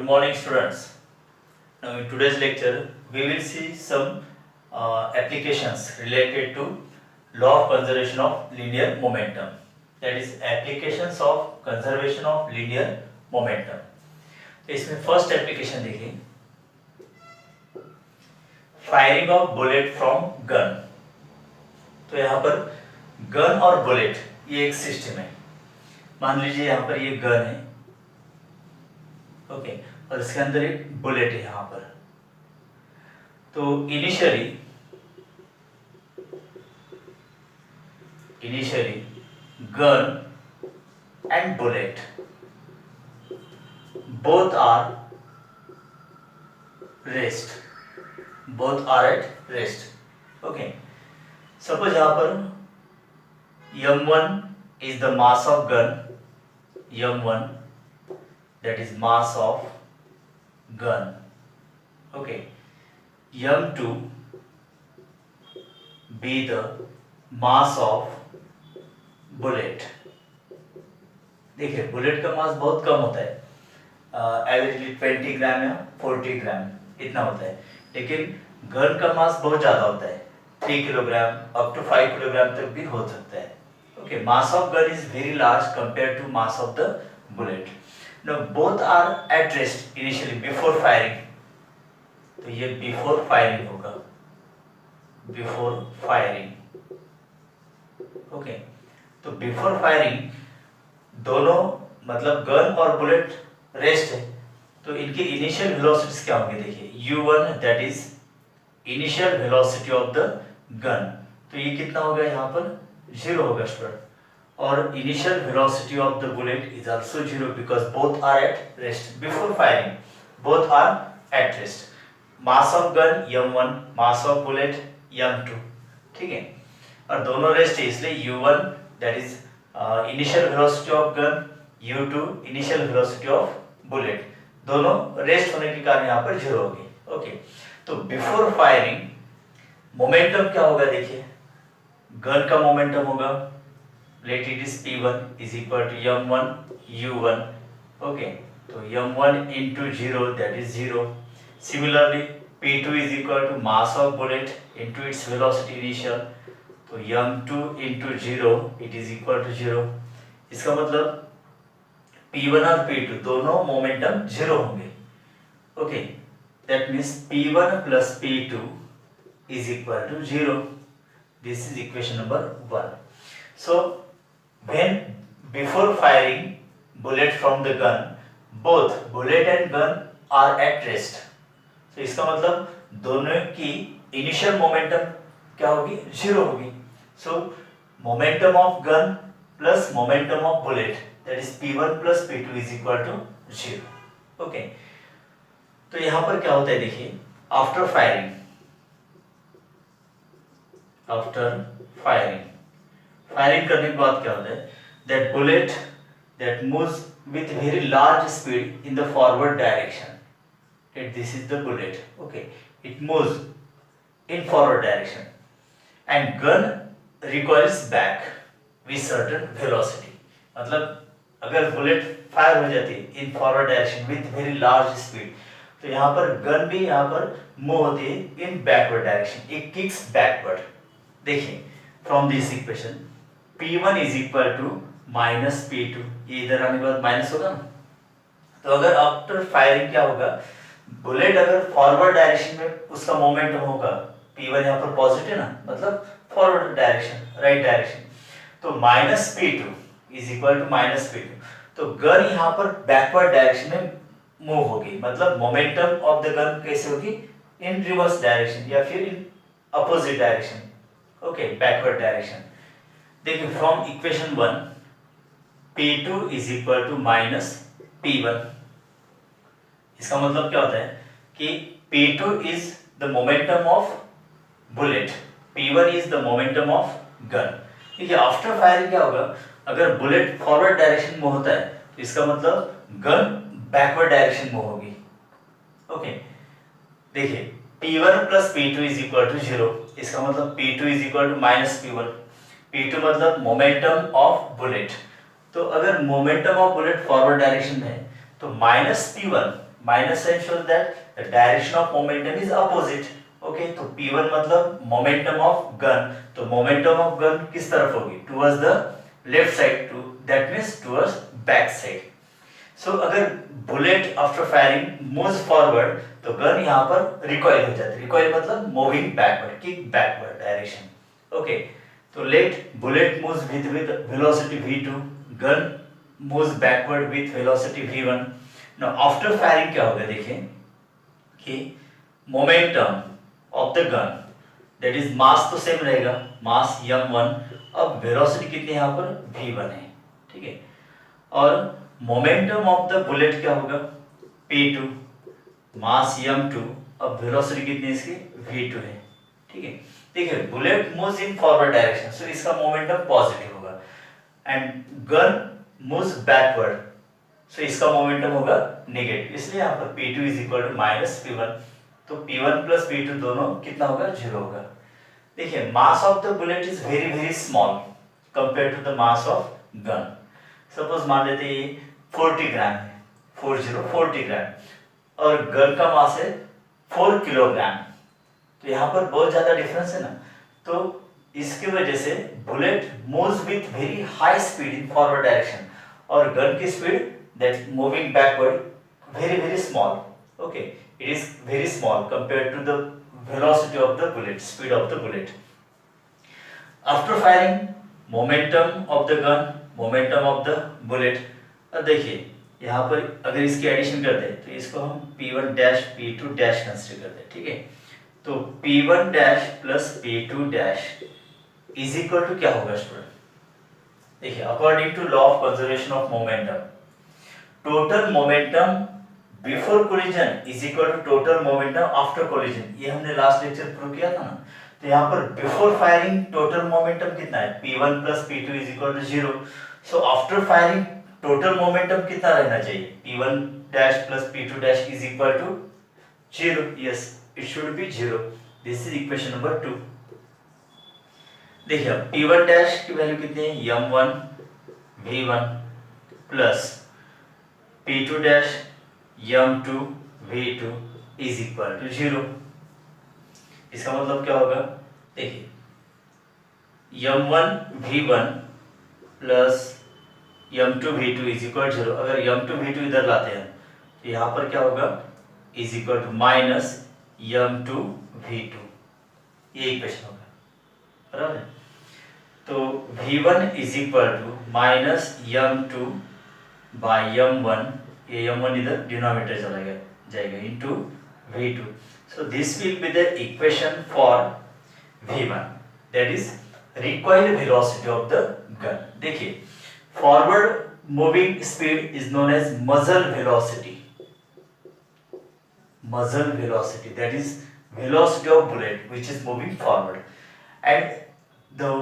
morning, students. Now, in today's lecture, we will see some applications related to law of conservation of linear momentum. That is, applications of conservation of linear momentum. तो इसमें first application देखिए, firing of bullet from gun. तो यहाँ पर gun और bullet ये एक system है. मान लीजिए यहाँ पर ये गन है, ओके, और इसके अंदर एक बुलेट है यहाँ पर. तो initially gun and bullet both are at rest. Okay, suppose यहाँ पर m1 is the mass of gun, m1 that is mass of gun. Okay, m2 be the mass of bullet. देखिए बुलेट का मास बहुत कम होता है, एवरेजली 20 ग्राम या 40 ग्राम इतना होता है, लेकिन गन का मास बहुत ज़्यादा होता है, 3 किलोग्राम अप टू 5 किलोग्राम तक भी हो सकता है. Okay, mass of gun is very large compare to mass of the bullet. Now both are at rest initially before firing. तो ये बिफोर फायरिंग होगा, बिफोर फायरिंग. ओके, तो बिफोर फायरिंग दोनों मतलब गन और बुलेट रेस्ट है, तो इनके इनिशियल वेलोसिटीज क्या होंगे. देखिए u1 that is initial velocity of the gun. तो ये कितना होगा, यहाँ पर 0 होगा स्टूडेंट. और initial velocity of the bullet is also 0 because both are at rest. Before firing both are at rest. Mass of gun m1, mass of bullet m2. ठीक है, और दोनों रेस्ट है, इसलिए u1 that is initial velocity of gun, u2 initial velocity of bullet, दोनों rest होने के कारण यहाँ पर 0 होगी. ओके, तो बिफोर फायरिंग मोमेंटम क्या होगा. देखिए गन का मोमेंटम होगा, let it is p1 is equal to m1 u1. Okay, तो m1 into 0 that is 0. Similarly p2 is equal to mass of bullet into its velocity initial. तो m2 into 0 it is equal to 0. इसका मतलब P1 और P2 दोनों momentum 0 होंगे. Okay, that means P1 plus P2 is equal to 0. This is equation number 1. So when before firing bullet from the gun, both bullet and gun are at rest. तो इसका मतलब दोनों की initial momentum क्या होगी, 0 होगी. सो momentum of gun plus momentum of bullet that is p1 plus p2 is equal to 0. Okay, तो यहां पर क्या होता है. देखिए आफ्टर फायरिंग करने के बाद क्या होता है, that bullet that moves with very large speed in the forward direction. This is the bullet. Okay, it moves in forward direction and gun recoils back with certain velocity. मतलब अगर bullet fire हो जाती है इन forward direction with very large speed, तो यहाँ पर gun भी यहाँ पर मूव होती है in backward direction, it kicks backward. देखिए from this equation p1 is equal to minus p2, ये इधर आने के बाद माइनस होगा ना. तो अगर आफ्टर फायरिंग क्या होगा, बुलेट अगर फॉरवर्ड डायरेक्शन में उसका मोमेंटम होगा, p1 यहाँ पर पॉजिटिव ना, मतलब फॉरवर्ड डायरेक्शन, राइट डायरेक्शन, तो minus p2 is equal to minus p2. तो गन यहाँ पर बैकवर्ड डायरेक्शन में मूव होगी, मतलब मोमेंटम ऑफ द गन कैसे होगी, इन रिवर्स डायरेक्शन या फिर in opposite direction. Okay, backward direction. देखिए from equation 1 p2 is equal to minus p1. इसका मतलब क्या होता है कि p2 is the momentum of bullet, p1 is the momentum of gun. देखिए आफ्टर फायरिंग क्या होगा, अगर बुलेट फॉरवर्ड डायरेक्शन में होता है तो इसका मतलब गन बैकवर्ड डायरेक्शन में होगी. ओके, देखिए p1 plus p2 is equal to 0. इसका मतलब p2 is equal to minus p1. p2 मतलब मोमेंटम ऑफ बुलेट. तो अगर momentum of bullet forward direction में है तो minus p1 minus sign shows that the direction of momentum is opposite. Okay, तो P1 मतलब मोमेंटम ऑफ गन, तो momentum of gun किस तरफ होगी, towards the left side, to that means towards back side. So अगर bullet after firing moves forward तो gun यहाँ पर रिकॉइल हो जाती है। रिकॉइल मतलब moving backward, kick backward direction. Okay, तो let bullet moves with velocity v2, gun moves backward with velocity v1। Now after firing क्या होगा, देखिए कि momentum of the gun that is mass तो सेम रहेगा, मास m1, अब velocity कितनी यहाँ पर v1 है, ठीक है, और मोमेंटम ऑफ द बुलेट क्या होगा p2, मास m2, अब वेलोसिटी कितनी इसकी v2 है, ठीक है। देखिए bullet moves in forward direction, so इसका मोमेंटम पॉजिटिव होगा, and gun moves backward, so इसका मोमेंटम होगा नेगेटिव, इसलिए यहाँ पर p2 is equal to minus p1, तो p1 प्लस p2 दोनों कितना होगा, 0 होगा। देखिए mass of the bullet is very very small compare to the mass of gun. Suppose मान लेते हैं 40 ग्राम है, 40 ग्राम, और गन का मास है 4 किलोग्राम, तो यहाँ पर बहुत ज्यादा डिफरेंस है ना, तो इसकी वजह से bullet moves with very high speed in forward direction, और गन की speed that moving backward very very small. Okay, it is very small compare to the velocity of the bullet, speed of the bullet. After firing momentum of the gun, momentum of the bullet. अब देखिए यहाँ पर अगर इसकी addition करते हैं तो इसको हम P1 dash P2 dash consider करते हैं, ठीक है, तो P1 dash plus P2 dash is equal to क्या होगा स्टूडेंट, देखिए according to law of conservation of momentum, total momentum before collision is equal to total momentum after collision, ये हमने लास्ट लेक्चर प्रूव किया था ना। तो यहाँ पर बिफोर फायरिंग टोटल मोमेंटम कितना है, P1 plus P2 is equal to 0, so after firing total momentum कितना रहना चाहिए, P1 dash plus P2 dash is equal to 0, yes it should be 0, this is equation number 2। देखिए P1 dash की value कितनी है, m1 v1 plus P2 dash m2 v2 is equal to 0। इसका मतलब क्या होगा, देखिए m1 v1 plus m2 v2 is equal 0, अगर m2 v2 इधर लाते हैं तो यहाँ पर क्या होगा, is equal to minus m2 v2, ये इक्वेशन होगा, बराबर है। तो v1 is equal to minus m2 by m1, ये m1 इधर डिनोमिनेटर चला जाएगा into v2, so this will be the equation for v1, that is recoil velocity of the gun। देखिए forward moving speed is known as muzzle velocity, muzzle velocity, that is velocity of bullet which is moving forward, and the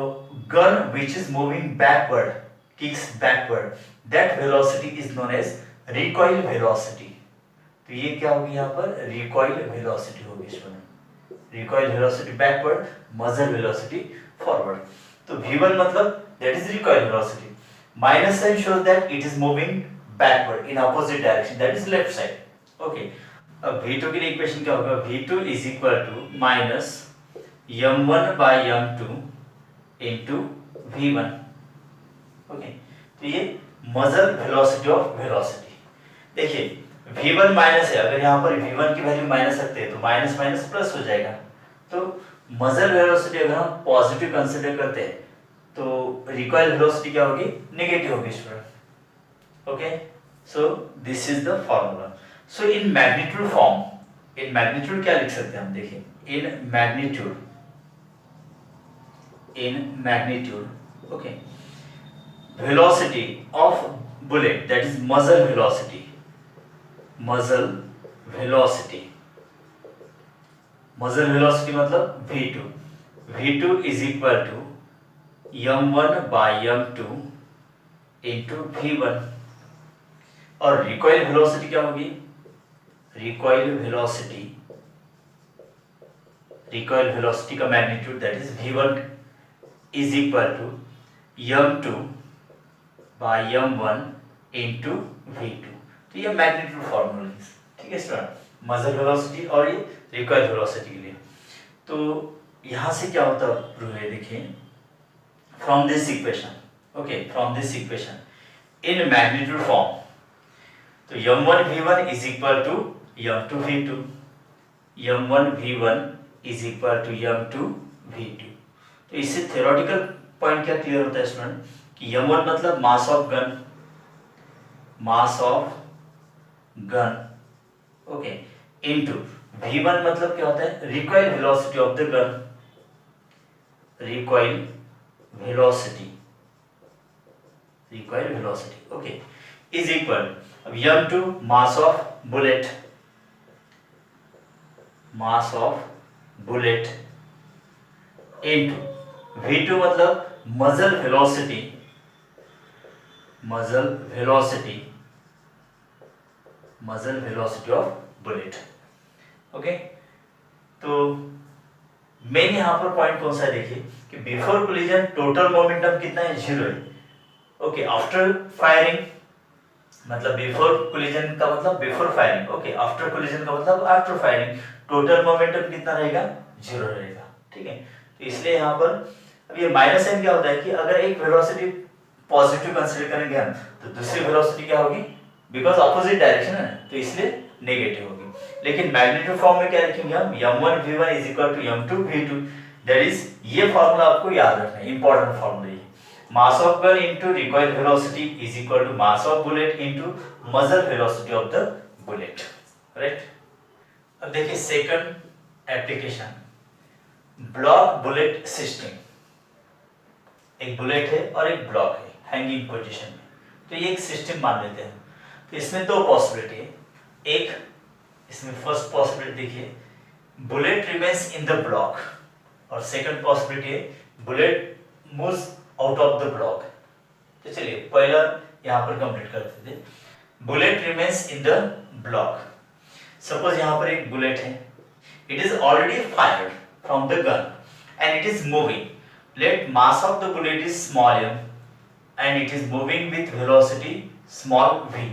gun which is moving backward, kicks backward, that velocity is known as recoil velocity। तो ये क्या होगी यहाँ पर, recoil velocity होगी इसमें, recoil velocity backward, muzzle velocity forward। तो v1 मतलब that is recoil velocity, minus sign shows that it is moving backward in opposite direction, that is left side। okay, अब v2 के लिए इक्वेशन क्या होगा, v2 is equal to minus m1 by m2 into v1। Okay, तो ये muzzle velocity of velocity। देखिए v1 minus है, अगर यहाँ पर v1 की वैल्यू माइनस रखते हैं तो माइनस माइनस प्लस हो जाएगा, तो मजल वेलोसिटी अगर हम पॉजिटिव कंसीडर करते हैं तो रिकॉइल वेलोसिटी क्या होगी, नेगेटिव होगी student. Okay, so this is the formula. So in magnitude form, in magnitude क्या लिख सकते हैं हम, देखिए in magnitude okay, velocity of bullet, that is muzzle velocity, muzzle velocity मतलब v2 is equal to m1 by m2 into v1, और recoil velocity क्या होगी, recoil velocity का magnitude that is v1 is equal to m2 by m1 into v2। तो ये magnitude formula है, ठीक है स्टूडेंट, मजल वेलोसिटी और ये रिकॉइल वेलोसिटी के लिए। तो यहाँ से क्या होता है देखिए, from this equation, okay, from this equation in magnitude form, तो m1 v1 is equal to m2 v2, m1 v1 is equal to m2 v2। तो इससे थ्योरेटिकल पॉइंट क्या क्लियर होता है स्टूडेंट कि m1 मतलब मास of gun, mass of gun, okay, into v1 मतलब क्या होता है, recoil velocity of the gun, recoil velocity, recoil velocity, okay, is equal, अब m2 mass of bullet, mass of bullet, into v2 मतलब मजल velocity, मजल velocity, मजल velocity of bullet, okay. तो मेन यहां पर पॉइंट कौन सा है देखिए कि बिफोर कोलिजन टोटल मोमेंटम कितना है, 0 है, ओके। आफ्टर फायरिंग मतलब बिफोर कोलिजन का मतलब before firing, okay, after collision का मतलब आफ्टर फायरिंग, टोटल मोमेंटम कितना रहेगा, 0 रहेगा, ठीक है। तो इसलिए यहाँ पर अब ये माइनस साइन क्या होता है कि अगर एक वेलोसिटी पॉजिटिव कंसीडर करेंगे हम तो दूसरी वेलोसिटी क्या होगी, बिकॉज ऑपोजिट डायरेक्शन है तो इसलिए नेगेटिव होगी। लेकिन मैग्नीट्यूड फॉर्म में क्या लिखेंगे हम, m1 v1 is equal to m2 v2, that is, ये फॉर्मूला आपको याद रखना है, इंपॉर्टेंट फॉर्मूला ये, mass of gun into recoil velocity is equal to mass of bullet into muzzle velocity of the bullet, right. अब देखिए second application, block bullet system, एक bullet है और एक ब्लॉक है हैंगिंग पोजीशन में, तो ये एक सिस्टम मान लेते हैं। तो इसमें दो पॉसिबिलिटी है, एक इसमें फर्स्ट पॉसिबिलिटी देखिए, bullet remains in the block, और सेकंड पॉसिबिलिटी है bullet moves out of the block. तो चलिए पहला यहाँ पर कंप्लीट करते थे, bullet remains in the block. Suppose यहाँ पर एक बुलेट है, it is already fired from the gun and it is moving, let mass of the bullet is small m and it is moving with velocity small v।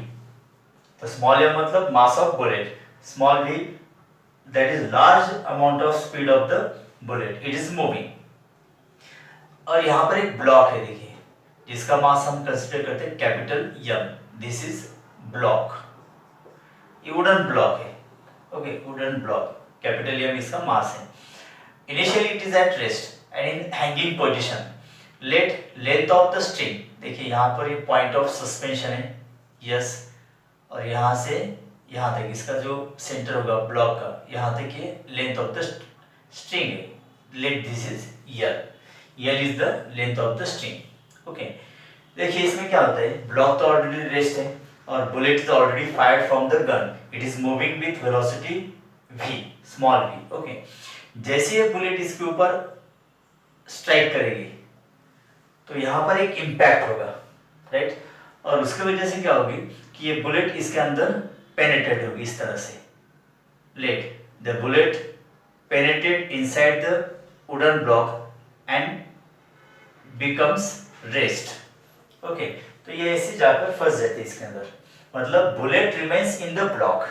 तो small m मतलब mass of bullet, small v that is large amount of speed of the bullet, it is moving। और यहाँ पर एक block है देखिए, जिसका मास हम कंसीडर करते हैं capital M, this is block, ये वुडन ब्लॉक है, okay, wooden block, capital M इसका मास है। Initially it is at rest and in hanging position, let length of the string, देखिए यहाँ पर ये पॉइंट ऑफ सस्पेंशन है, यस, और यहाँ से यहाँ तक इसका जो सेंटर होगा ब्लॉक का, यहाँ तक ये लेंथ ऑफ द स्ट्रिंग है, late this is L is the length of the string, okay. देखिए इसमें क्या होता है, ब्लॉक तो ऑलरेडी रेस्ट है और bullet is already fired from the gun, it is moving with velocity v, small v, okay. जैसे ये बुलेट इसके ऊपर स्ट्राइक करेगी तो यहाँ पर एक इम्पैक्ट होगा, राइट, और उसकी वजह से क्या होगी कि ये बुलेट इसके अंदर पेनिट्रेट होगी इस तरह से, let the bullet penetrate inside the wooden block and becomes rest, okay. तो ये ऐसे जाकर फंस जाती है इसके अंदर, मतलब bullet remains in the block,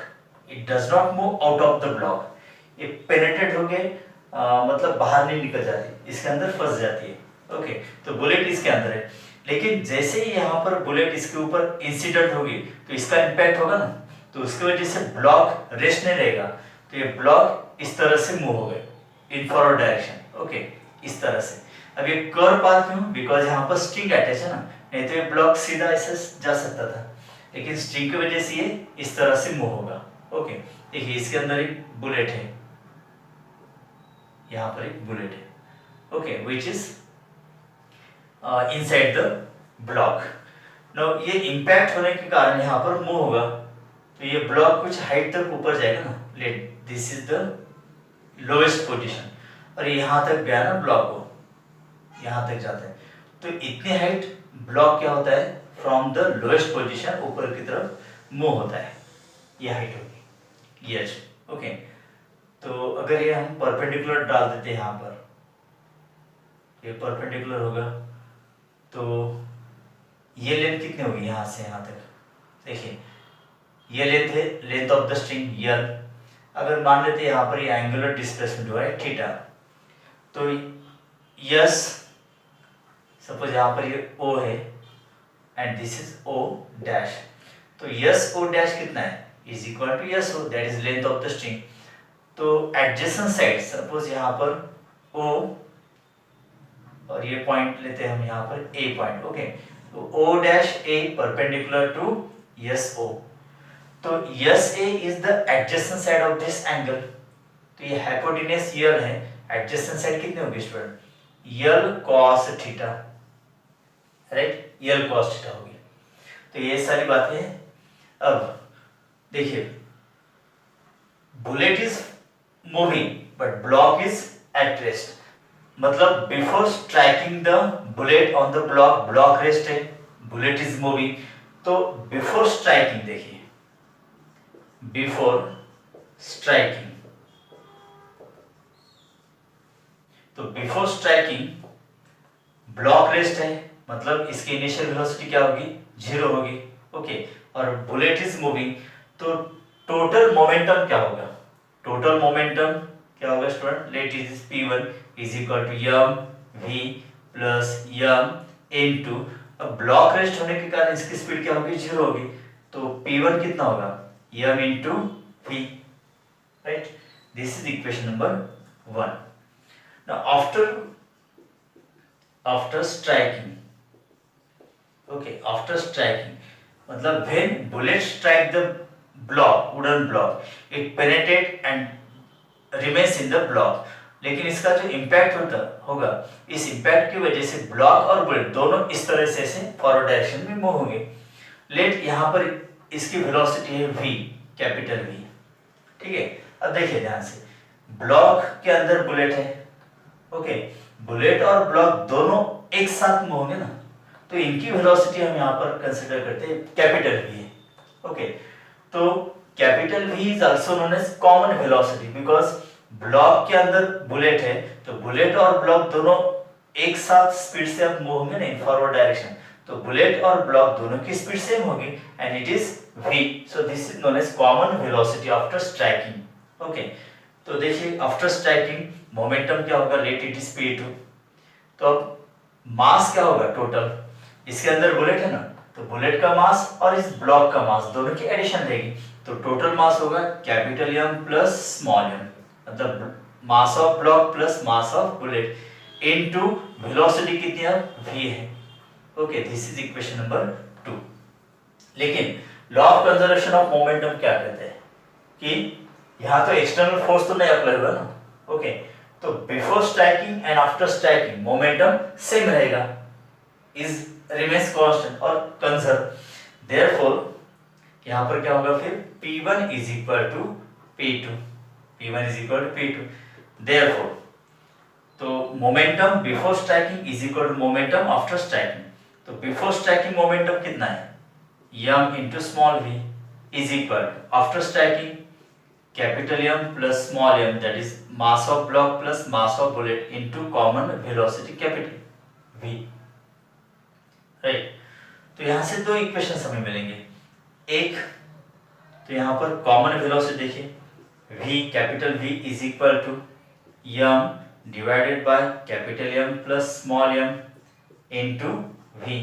it does not move out of the block, ये पेनिट्रेट हो गए, मतलब बाहर नहीं निकल जाती, इसके अंदर फंस जाती है, ओके। तो बुलेट इसके अंदर है, लेकिन जैसे ही यहाँ पर बुलेट इसके ऊपर इंसिडेंट होगी तो इसका इम्पैक्ट होगा ना, तो उसकी वजह से ब्लॉक रेस्ट नहीं रहेगा, तो ये ब्लॉक इस तरह से मूव हो गए इन फॉरवर्ड डायरेक्शन, ओके, इस तरह से। अब ये कर्व पाथ क्यों, बिकॉज यहाँ पर स्ट्रिंग अटैच है ना, नहीं तो ये ब्लॉक सीधा ऐसे जा सकता था, लेकिन स्ट्रिंग की वजह से ये इस तरह से मूव होगा, ओके। देखिए इसके अंदर एक बुलेट है, यहाँ पर एक बुलेट है, okay, which is inside the block. Now ये इंपैक्ट होने के कारण यहाँ पर मूव होगा, तो ये ब्लॉक कुछ हाइट तक ऊपर जाएगा ना, late this is the lowest position, और यहाँ तक गया ना ब्लॉक को, यहाँ तक जाता है, तो इतनी हाइट ब्लॉक क्या होता है, फ्रॉम द लोएस्ट पोजीशन ऊपर की तरफ मूव होता है, ये हाइट होगी, यस, ओके। तो अगर ये हम परपेंडिकुलर डाल देते हैं यहाँ पर, ये परपेंडिकुलर होगा, तो ये लेंथ कितनी होगी यहाँ से यहाँ तक, देखिए ये लेंथ है, लेंथ ऑफ द स्ट्रिंग यल। अगर मान लेते हैं यहाँ पर ये एंगुलर डिस्प्लेसमेंट हुआ है थीटा, तो यस सपोज यहाँ पर ये ओ है and this is O dash, तो यस ओ डैश कितना है is equal to S O, that is length of the string. तो एडजेसेंट साइड सपोज यहाँ पर ओ और ये पॉइंट लेते हैं हम यहाँ पर ए पॉइंट, ओके, तो O dash A perpendicular to S O, तो S A is the adjacent side of this angle, तो ये हाइपोटेन्यूस यल है, एडजेसेंट साइड कितनी होगी student L cos theta, right, L cos theta होगी। तो ये सारी बातें हैं। अब देखिए bullet is moving but block is at rest, मतलब before striking the bullet on the block, block rest है, बुलेट इज मूविंग, तो बिफोर स्ट्राइकिंग देखिए बिफोर स्ट्राइकिंग, तो बिफोर स्ट्राइकिंग ब्लॉक रेस्ट है, मतलब इसकी इनिशियल वेलोसिटी क्या होगी 0 होगी, ओके, और बुलेट इज मूविंग, तो टोटल मोमेंटम क्या होगा, टोटल मोमेंटम क्या होगा student, let is p1 is equal to m v plus m into, अब ब्लॉक रेस्ट होने के कारण इसकी स्पीड क्या होगी 0 होगी, तो p1 कितना होगा m into v, right, this is equation number 1। Now after striking, okay, after striking मतलब when bullet strike the block, wooden block, it penetrate and remains in the block, लेकिन इसका जो इम्पैक्ट होगा इस इम्पैक्ट की वजह से ब्लॉक और बुलेट दोनों इस तरह से फॉरवर्ड डायरेक्शन में मूव होंगे। लेट यहाँ पर इसकी वेलोसिटी है v, कैपिटल V, ठीक है। अब देखिए ध्यान से, ब्लॉक के अंदर बुलेट है, ओके, बुलेट और ब्लॉक दोनों एक साथ मूव होंगे ना, तो इनकी वेलोसिटी हम यहाँ पर कंसीडर करते हैं कैपिटल V है, ओके, तो capital V is also known as common velocity, because block के अंदर बुलेट है, तो बुलेट और ब्लॉक दोनों एक साथ स्पीड से अब मूव होंगे ना इन फॉरवर्ड डायरेक्शन, तो बुलेट और ब्लॉक दोनों की स्पीड सेम होगी and it is v, so this is known as common velocity after striking, okay. तो देखिए आफ्टर स्ट्राइकिंग मोमेंटम क्या होगा, लेट इट इज p2, तो अब मास क्या होगा टोटल, इसके अंदर बुलेट है ना, तो बुलेट का मास और इस ब्लॉक का मास दोनों की एडिशन रहेगी, तो टोटल मास होगा capital M plus small m, मतलब मास of block plus mass of bullet into velocity कितनी है v है, okay, this is equation number 2। लेकिन law of conservation of momentum क्या कहते हैं कि यहाँ तो एक्सटर्नल फोर्स तो नहीं अप्लाई हुआ ना, ओके, तो before striking and after striking momentum same रहेगा, इज रिमेन्स कांस्टेंट और कंजर्व, देयरफॉर यहाँ पर क्या होगा फिर p1 is equal to p2, p1 is equal to p2, therefore तो momentum before striking is equal to momentum after striking, तो before striking momentum कितना है m into small v is equal to after striking capital M plus small m, that is mass of block plus mass of bullet into common velocity capital v, right. तो यहां से दो equations हमें मिलेंगे, एक तो यहां पर कॉमन वेलोसिटी देखिए v, capital V is equal to m divided by capital M plus small m into v,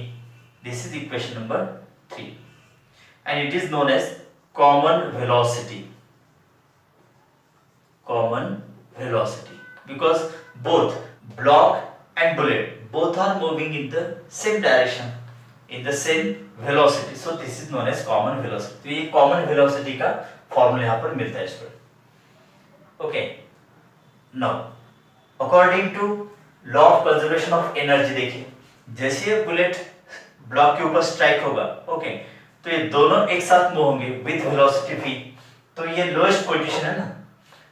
this is equation number 3 and it is known as common velocity, common velocity, because both block and bullet both are moving in the same direction in the same velocity, so this is known as common velocity। तो ये common velocity का formula यहाँ पर मिलता है student, okay. Now according to law of conservation of energy, देखिए जैसे ये बुलेट ब्लॉक के ऊपर स्ट्राइक होगा, ओके, तो ये दोनों एक साथ मूव होंगे विथ वेलोसिटी v, तो ये लोएस्ट पोजीशन है ना,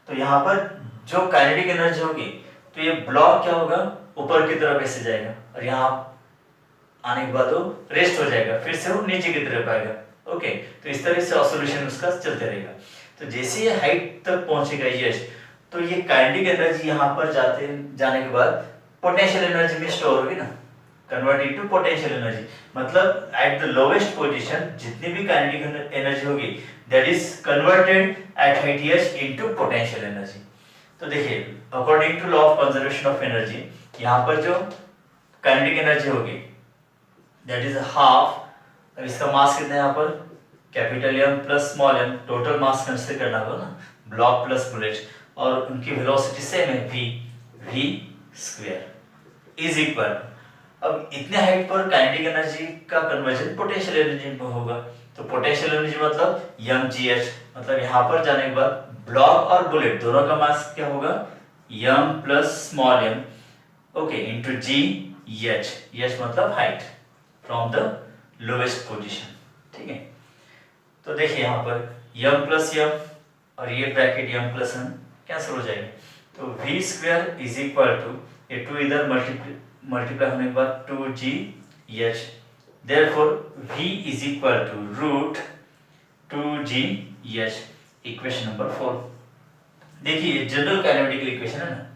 तो यहाँ पर जो काइनेटिक एनर्जी होगी, तो ये ब्लॉक क्या होगा ऊपर की तरफ ऐसे जाएगा और यहाँ आने के बाद वो रेस्ट हो जाएगा, फिर से वो नीचे की तरफ आएगा, ओके, तो इस तरह से ऑसिलेशन उसका चलते रहेगा। तो जैसे ये हाइट तक पहुंचेगा यश, तो ये काइनेटिक एनर्जी यहाँ पर जाने के बाद पोटेंशियल एनर्जी में स्टोर होगी ना, कन्वर्ट इनटू पोटेंशियल एनर्जी, मतलब एट द लोवेस्ट पोजीशन जितनी भी काइनेटिक एनर्जी होगी that is converted at height h into potential energy. तो देखिए according to law of conservation of energy यहाँ पर जो काइनेटिक एनर्जी होगी दैट इज हाफ, अब इसका मास कितना है यहाँ पर capital M plus small m, total mass consider करना होगा ना, ब्लॉक प्लस बुलेट, और उनकी वेलोसिटी सेम है v स्क्वायर इज इक्वल, अब इतने हाइट पर काइनेटिक एनर्जी का कन्वर्जन पोटेंशियल एनर्जी में होगा, तो पोटेंशियल एनर्जी मतलब mgh, मतलब यहाँ पर जाने के बाद ब्लॉक और बुलेट दोनों का मास क्या होगा m plus small m, okay, into gh, h मतलब height from the lowest position, ठीक है। तो देखिए यहाँ पर m प्लस m और ये bracket m plus m cancel हो जाएगा, तो v square is equal to ये 2 इधर मल्टीप्लाई होने के बाद 2gh, therefore v is equal to root 2gh, equation number 4। देखिए जनरल काइनेमेटिकल इक्वेशन है ना,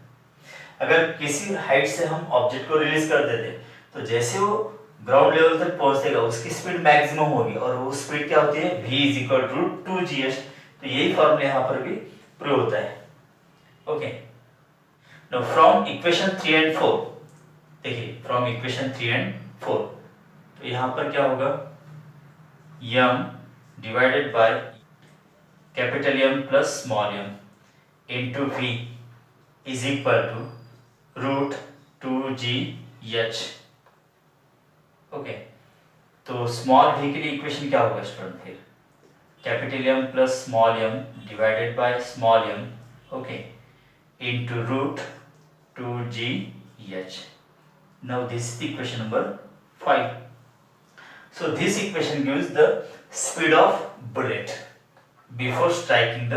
अगर किसी हाइट से हम ऑब्जेक्ट को रिलीज कर देते तो जैसे वो ग्राउंड लेवल तक पहुंचेगा उसकी स्पीड मैक्सिमम होगी, और वो स्पीड क्या होती है v is equal to root 2gh, तो यही फॉर्मूला यहाँ पर भी प्रूव होता है, okay. Now from equation 3 and 4, देखिए फ्रॉम इक्वेशन 3 एंड 4, तो यहाँ पर क्या होगा m divided by capital M plus small m into v is equal to root 2gh, okay. तो स्मॉल v के लिए इक्वेशन क्या होगा स्टूडेंट, फिर capital M plus small m divided by small m, okay, into root 2gh। Now this is equation number 5। So this equation gives the speed of bullet before striking the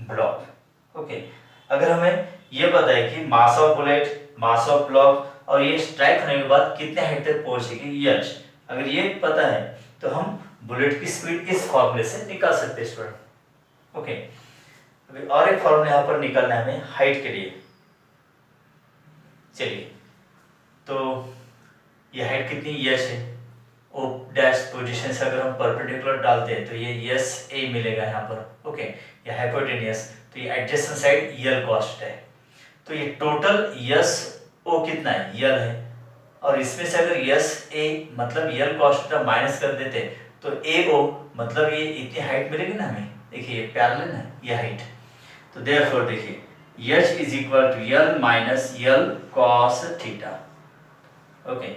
block, okay. अगर हमें ये पता है कि mass of bullet, mass of block और ये strike होने के बाद कितने हाइट तक पहुंचेगी h, अगर ये पता है तो हम बुलेट की स्पीड इस फॉर्मूले से निकाल सकते हैं स्टूडेंट, ओके। अभी और एक फॉर्मूला यहाँ पर निकालना है हमें हाइट के लिए, चलिए। तो ये हाइट कितनी h है, ओ डैश पोजीशन से अगर हम परपेंडिकुलर डालते हैं तो ये एस ए मिलेगा यहाँ पर, ओके, ये हाइपोटेनियस, तो ये एडजेसेंट साइड यल कॉस्ट है, तो ये टोटल यस ओ कितना है यल है, और इसमें से अगर यस ए मतलब यल कॉस्ट का माइनस कर देते तो ए ओ मतलब ये इतनी हाइट मिलेगी ना हमें, देखिए ये पैरेलल है ये हाइट, तो देयरफॉर देखिए h is equal to l minus l cos theta, okay.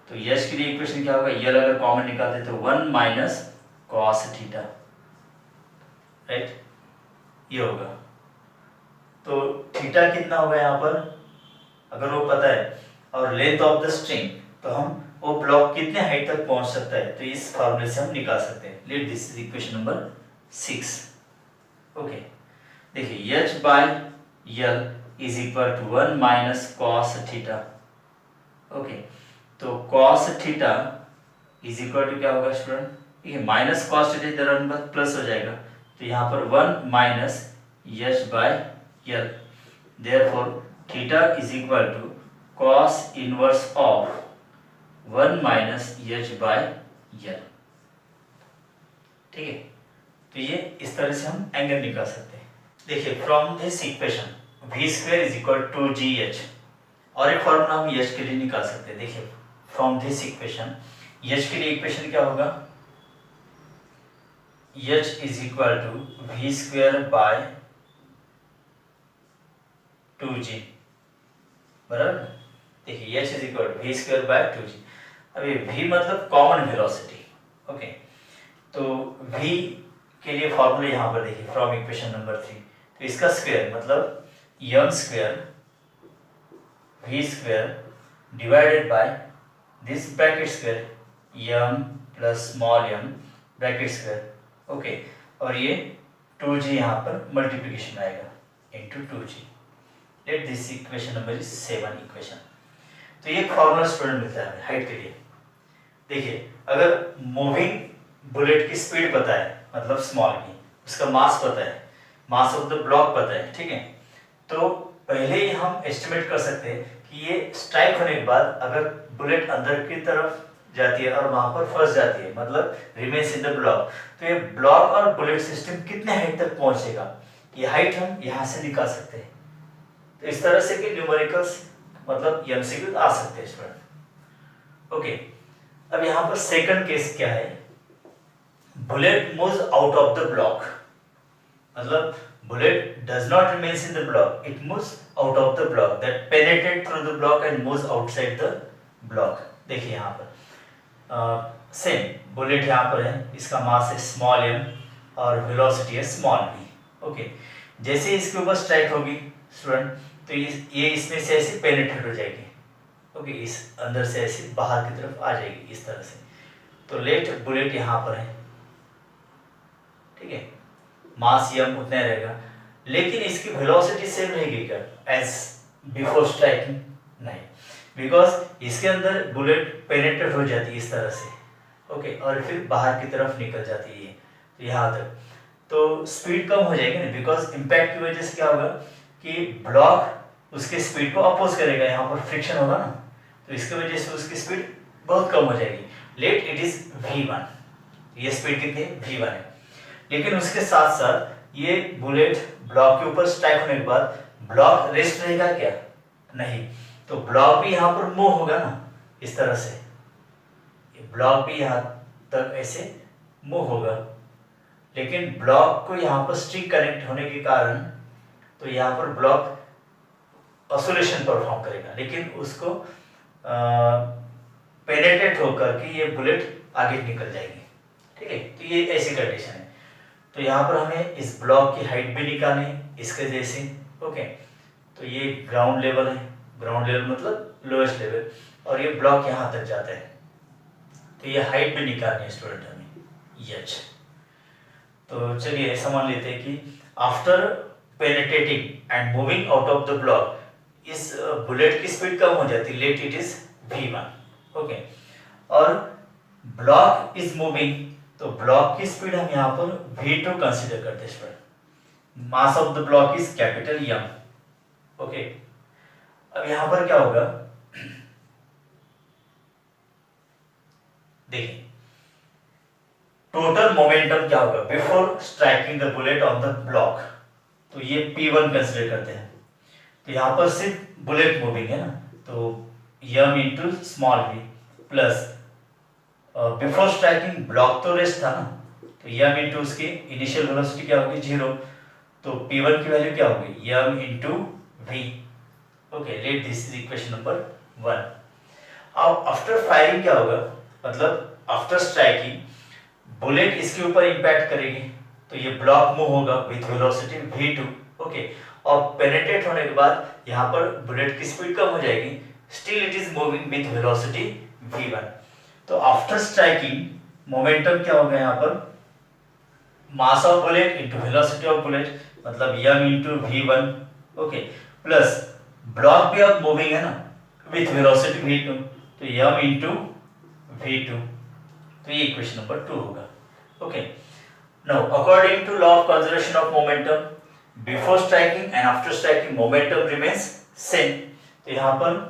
तो यश के लिए इक्वेशन क्या होगा, यल अगर कॉमन निकालते तो 1 माइनस कॉस थीटा, राइट, ये होगा। तो थीटा कितना होगा यहाँ पर अगर वो पता है, और लेंथ ऑफ द स्ट्रिंग, तो हम वो ब्लॉक कितने हाइट तक पहुंच सकता है तो इस फॉर्मूले से हम निकाल सकते हैं। Let this is equation number 6, okay. देखिए H by L is equal to 1 minus cos theta, okay. तो cos theta is equal to क्या होगा स्टूडेंट, ठीक है, माइनस कॉस थीटा इधर प्लस हो जाएगा, तो यहाँ पर 1 minus H by L, therefore theta is equal to cos inverse of 1 minus H by L, ठीक है। तो ये इस तरह से हम एंगल निकाल सकते हैं। देखिए from this equation v square is equal to g h, और एक फॉर्मूला हम एच के लिए निकाल सकते हैं। देखिए फ्रॉम दिस इक्वेशन एच के लिए इक्वेशन क्या होगा, h is equal to v square by 2g, बराबर। देखिए h is equal to v square by 2g, अभी v मतलब कॉमन वेलोसिटी, ओके। तो v के लिए फॉर्मूला यहाँ पर देखिए फ्रॉम इक्वेशन नंबर 3, तो इसका स्क्वायर मतलब m square v square divided by this bracket square m plus small m bracket square, okay, और ये 2g यहाँ पर मल्टीप्लिकेशन आएगा into 2g। Let this equation number 7 equation. तो ये फॉर्मूला स्टूडेंट मिलता है हाइट के लिए। देखिए अगर मूविंग बुलेट की स्पीड पता है मतलब स्मॉल की, उसका मास पता है, मास ऑफ द ब्लॉक पता है, ठीक है, तो पहले ही हम एस्टिमेट कर सकते हैं कि ये स्ट्राइक होने के बाद अगर बुलेट अंदर की तरफ जाती है और वहां पर फंस जाती है, मतलब रिमेन्स इन द ब्लॉक, तो ये ब्लॉक और बुलेट सिस्टम कितने हाइट तक पहुंचेगा, ये हाइट हम यहाँ से निकाल सकते हैं। तो इस तरह से कि न्यूमेरिकल्स मतलब एमसीक्यू आ सकते हैं स्टूडेंट। ओके, अब यहाँ पर सेकंड केस क्या है, bullet moves out of the block, मतलब bullet does not remains in the block, it moves out of the block, that penetrate through the block and moves outside the block। देखिए यहाँ पर same bullet यहाँ पर है, इसका मास है small m और वेलोसिटी है स्मॉल v। ओके, जैसे इसके ऊपर स्ट्राइक होगी स्टूडेंट, तो ये इसमें से ऐसे पेनिट्रेट हो जाएगी। ओके, इस अंदर से ऐसे बाहर की तरफ आ जाएगी इस तरह से। तो लेट बुलेट यहाँ पर है, ठीक है, मास m उतना रहेगा, लेकिन इसकी वेलोसिटी सेम रहेगी क्या एज बिफोर स्ट्राइकिंग? नहीं, बिकॉज इसके अंदर बुलेट पेनिट्रेट हो जाती है इस तरह से। ओके, और फिर बाहर की तरफ निकल जाती है तो यहाँ तक, तो स्पीड कम हो जाएगी ना, बिकॉज इम्पैक्ट की वजह से क्या होगा कि ब्लॉक उसके स्पीड को अपोज करेगा, यहाँ पर फ्रिक्शन होगा ना, तो इसकी वजह से उसकी स्पीड बहुत कम हो जाएगी। लेट इट इज v1, ये स्पीड कितनी है v1 है, लेकिन उसके साथ साथ ये बुलेट ब्लॉक के ऊपर स्ट्राइक होने के बाद ब्लॉक रेस्ट रहेगा क्या? नहीं, तो ब्लॉक भी यहाँ पर मूव होगा ना इस तरह से, ब्लॉक भी यहाँ तक ऐसे मूव होगा, लेकिन ब्लॉक को यहाँ पर स्टिक कनेक्ट होने के कारण तो यहाँ पर ब्लॉक ऑसिलेशन परफॉर्म करेगा, लेकिन उसको पेनिट्रेट होकर के ये बुलेट आगे निकल जाएगी। ठीक है, तो ये ऐसी कंडीशन है। तो यहाँ पर हमें इस ब्लॉक की हाइट भी निकालनी इसके जैसे। ओके, तो ये ग्राउंड लेवल है, ग्राउंड लेवल मतलब लोएस्ट लेवल, और ये ब्लॉक यहाँ तक जाता है, तो ये हाइट भी निकालनी है स्टूडेंट हमें एच। तो चलिए ऐसा मान लेते हैं कि after penetrating and moving out of the block, इस बुलेट की स्पीड कम हो जाती है, late it is v1। Okay, और ब्लॉक इज मूविंग, तो ब्लॉक की स्पीड हम यहाँ पर v2 कंसीडर करते हैं student. Mass of the block is capital M। Okay, अब यहाँ पर क्या होगा, देखिए टोटल मोमेंटम क्या होगा before striking the bullet on the block, तो ये P1 कंसीडर करते हैं। तो यहाँ पर सिर्फ बुलेट मूविंग है ना, तो m into small v plus before striking block तो रेस्ट था ना, तो m इंटू उसकी इनिशियल वेलोसिटी क्या होगी 0, तो P1 की वैल्यू क्या होगी m into v। Okay, late this is equation number 1। अब आफ्टर फायरिंग क्या होगा, मतलब आफ्टर स्ट्राइकिंग बुलेट इसके ऊपर इंपैक्ट करेगी, तो ये ब्लॉक मूव होगा विथ वेलोसिटी v2। ओके, और पेनिट्रेट होने के बाद यहाँ पर बुलेट की स्पीड कम हो जाएगी, still it is moving with velocity v1। तो आफ्टर स्ट्राइकिंग मोमेंटम क्या होगा यहाँ पर, मास of bullet into velocity of bullet, मतलब m into v1। Okay, plus block भी अब मूविंग है ना विथ वेलोसिटी v2, तो m इंटू v2। तो ये इक्वेशन नंबर 2 होगा। Okay, now according to law of conservation of momentum, before striking and after striking momentum remains same. तो यहाँ पर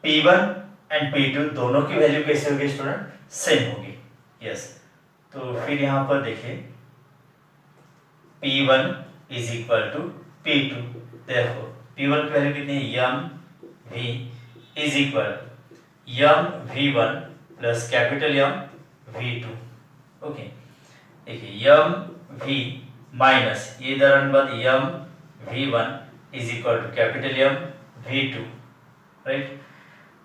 P1 एंड P2 दोनों की वैल्यू कैसे होगी स्टूडेंट, सेम होगी। यस, तो फिर यहाँ पर देखिए P1 is equal to P2, therefore P1 की वैल्यू कितनी है m v is equal m v1 plus capital M v2। Okay, देखिए m v माइनस ये इधर आने बाद m v1 is equal to capital M v2, right.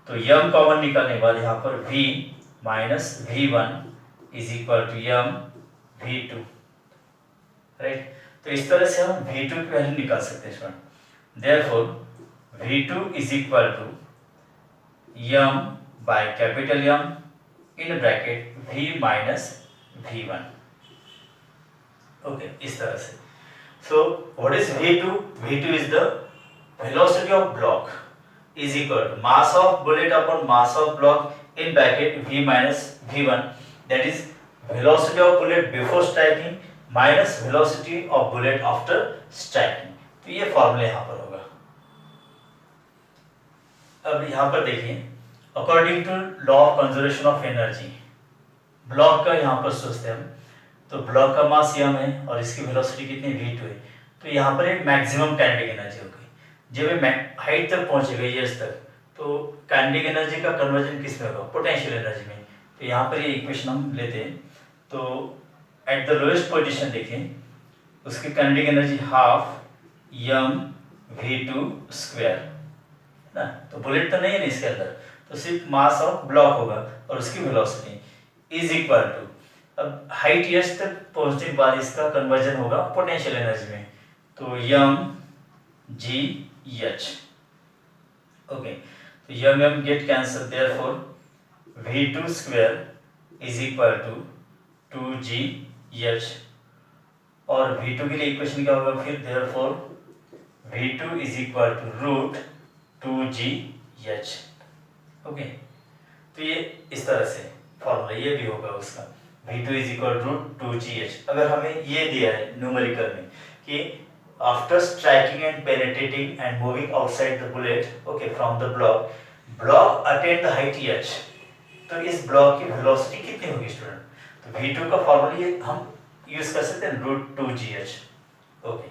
तो m common निकालने के बाद यहाँ पर v minus v1 is equal to m v2, right. तो इस तरह से हम v2 की वैल्यू निकाल सकते हैं student. Therefore v2 is equal to m by capital M in bracket v minus v1। Okay, इस तरह से। So what is v2? v2 is the velocity of block is equal to mass of bullet upon mass of block in bracket v minus v1, that is velocity of bullet before striking minus velocity of bullet after striking। तो ये formula यहाँ पर होगा। अब यहाँ पर देखिए, according to law of conservation of energy, block का यहाँ पर सोचते हैं हम, तो ब्लॉक का मास m है और इसकी वेलोसिटी कितनी v2 है, तो यहाँ पर एक मैक्सिमम काइनेटिक एनर्जी होगी। जब ये हाइट तक पहुंचेगा एज तक, तो काइनेटिक एनर्जी का कन्वर्जन किस में होगा, पोटेंशियल एनर्जी में। तो यहाँ पर ये इक्वेशन हम लेते हैं, तो एट द लोएस्ट पोजीशन देखें, उसकी kinetic energy half m v2 square ना, तो बुलेट तो नहीं है ना इसके अंदर, तो सिर्फ मास ऑफ ब्लॉक होगा और उसकी वेलोसिटी इज इक्वल टू, अब हाइट एच तक पहुंचने के बाद इसका कन्वर्जन होगा पोटेंशियल एनर्जी में, तो m g h। ओके, तो m get cancel, therefore v2 square is equal to 2g h, और v2 के लिए इक्वेशन क्या होगा फिर, therefore v2 is equal to root 2g h। Okay, तो ये इस तरह से फॉर्मूला ये भी होगा उसका, v2 is equal to 2g h। अगर हमें ये दिया है न्यूमेरिकल में कि after striking and penetrating and moving outside the bullet, okay, from the block, block attain the height h, तो इस ब्लॉक की वेलोसिटी कितनी होगी स्टूडेंट, तो v2 का फॉर्मूला ये हम यूज कर सकते हैं, रूट 2g h। ओके,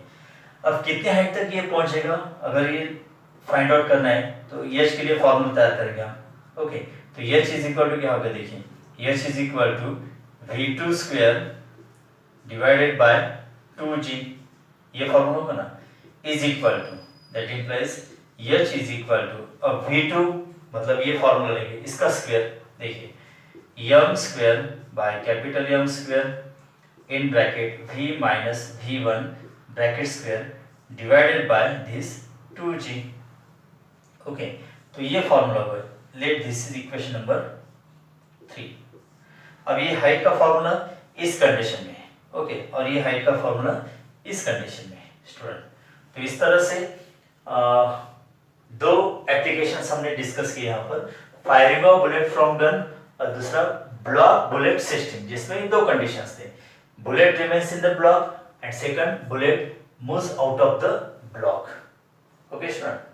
अब कितने हाइट तक ये पहुंचेगा, अगर ये फाइंड आउट करना है तो h के लिए फॉर्मूला तैयार करेंगे हम। ओके, तो h इज इक्वल टू क्या होगा, देखिए h is equal to v2 square divided by 2g, ये फॉर्मूला होगा ना, is equal to, that implies h is equal to, अब v2 मतलब ये फॉर्मूला लेंगे, इसका स्क्वायर देखिए m square by capital M square in bracket v minus v1 bracket square divided by this 2g। Okay, तो ये फॉर्मूला होगा, late this is equation number 3। अब ये हाइट का फॉर्मूला इस कंडीशन में है, ओके, और ये हाइट का फॉर्मूला इस कंडीशन में है स्टूडेंट। तो इस तरह से दो एप्लीकेशंस हमने डिस्कस किए यहाँ पर, firing of bullet from gun और दूसरा ब्लॉक बुलेट सिस्टम, जिसमें दो कंडीशंस थे, bullet remains in the block and second bullet moves out of the block. Okay student.